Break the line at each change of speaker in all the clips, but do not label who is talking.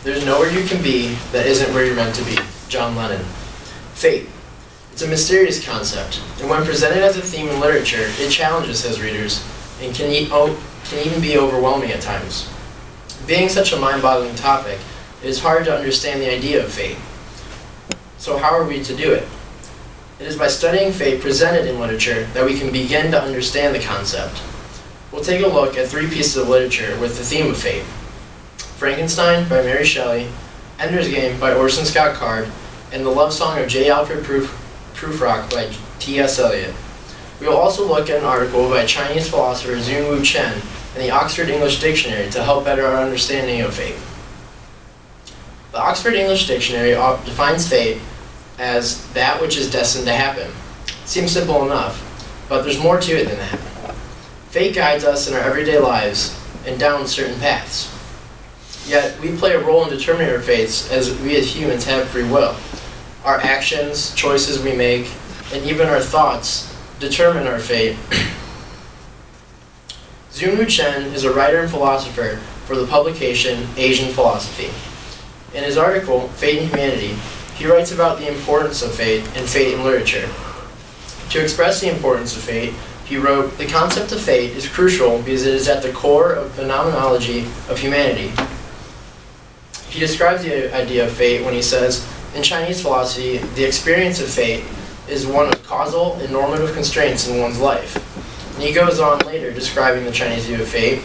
There's nowhere you can be that isn't where you're meant to be. John Lennon. Fate. It's a mysterious concept, and when presented as a theme in literature, it challenges his readers and can even be overwhelming at times. Being such a mind-boggling topic, it is hard to understand the idea of fate. So how are we to do it? It is by studying fate presented in literature that we can begin to understand the concept. We'll take a look at 3 pieces of literature with the theme of fate. Frankenstein by Mary Shelley, Ender's Game by Orson Scott Card, and The Love Song of J. Alfred Prufrock by T.S. Eliot. We will also look at an article by Chinese philosopher Zunwu Chen in the Oxford English Dictionary to help better our understanding of fate. The Oxford English Dictionary defines fate as that which is destined to happen. Seems simple enough, but there's more to it than that. Fate guides us in our everyday lives and down certain paths. Yet, we play a role in determining our fates as we as humans have free will. Our actions, choices we make, and even our thoughts determine our fate. Zunwu Chen is a writer and philosopher for the publication Asian Philosophy. In his article, Fate and Humanity, he writes about the importance of fate and fate in literature. To express the importance of fate, he wrote, "The concept of fate is crucial because it is at the core of phenomenology of humanity." He describes the idea of fate when he says, "In Chinese philosophy, the experience of fate is one of causal and normative constraints in one's life." And he goes on later describing the Chinese view of fate,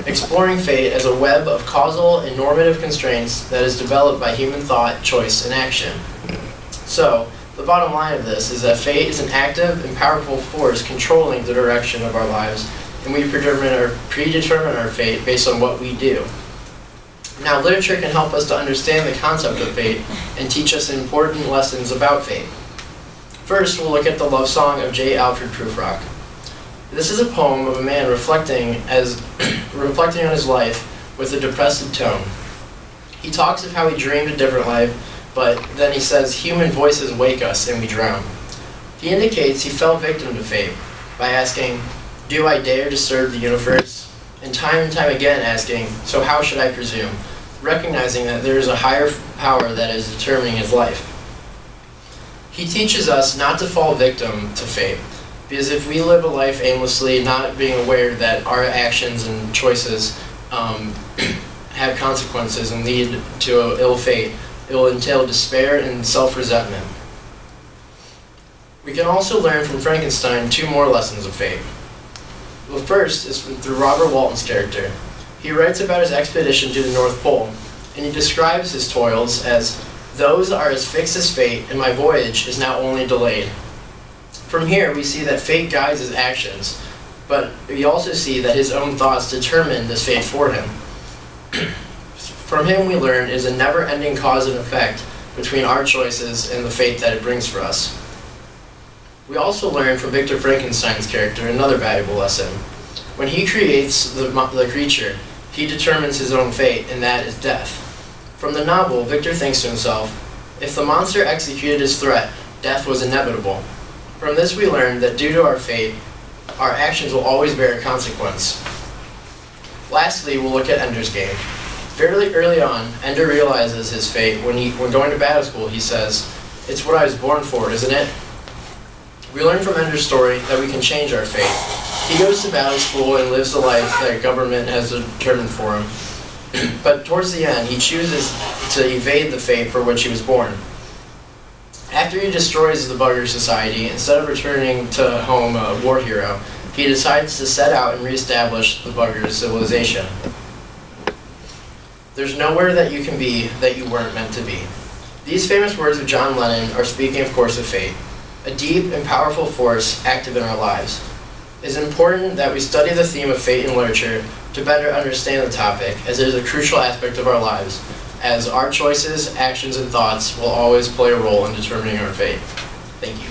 exploring fate as a web of causal and normative constraints that is developed by human thought, choice, and action. So, the bottom line of this is that fate is an active and powerful force controlling the direction of our lives, and we predetermine our fate based on what we do. Now, literature can help us to understand the concept of fate and teach us important lessons about fate. First, we'll look at The Love Song of J. Alfred Prufrock. This is a poem of a man reflecting on his life with a depressive tone. He talks of how he dreamed a different life, but then he says, "Human voices wake us and we drown." He indicates he fell victim to fate by asking, "Do I dare disturb the universe?" And time again asking, "So how should I presume?" Recognizing that there is a higher power that is determining his life. He teaches us not to fall victim to fate, because if we live a life aimlessly, not being aware that our actions and choices have consequences and lead to ill fate, it will entail despair and self-resentment. We can also learn from Frankenstein 2 more lessons of fate. The first is through Robert Walton's character. He writes about his expedition to the North Pole, and he describes his toils as, "Those are as fixed as fate, and my voyage is now only delayed." From here, we see that fate guides his actions, but we also see that his own thoughts determine this fate for him. From him, we learn it is a never-ending cause and effect between our choices and the fate that it brings for us. We also learn from Victor Frankenstein's character another valuable lesson. When he creates the creature, he determines his own fate, and that is death. From the novel, Victor thinks to himself, if the monster executed his threat, death was inevitable. From this we learn that due to our fate, our actions will always bear a consequence. Lastly, we'll look at Ender's Game. Fairly early on, Ender realizes his fate. When going to battle school, he says, "It's what I was born for, isn't it?" We learn from Ender's story that we can change our fate. He goes to battle school and lives the life that government has determined for him. But towards the end, he chooses to evade the fate for which he was born. After he destroys the Bugger Society, instead of returning to home a war hero, he decides to set out and reestablish the Bugger civilization. There's nowhere that you can be that you weren't meant to be. These famous words of John Lennon are speaking, of course, of fate, a deep and powerful force active in our lives. It is important that we study the theme of fate in literature to better understand the topic, as it is a crucial aspect of our lives, as our choices, actions, and thoughts will always play a role in determining our fate. Thank you.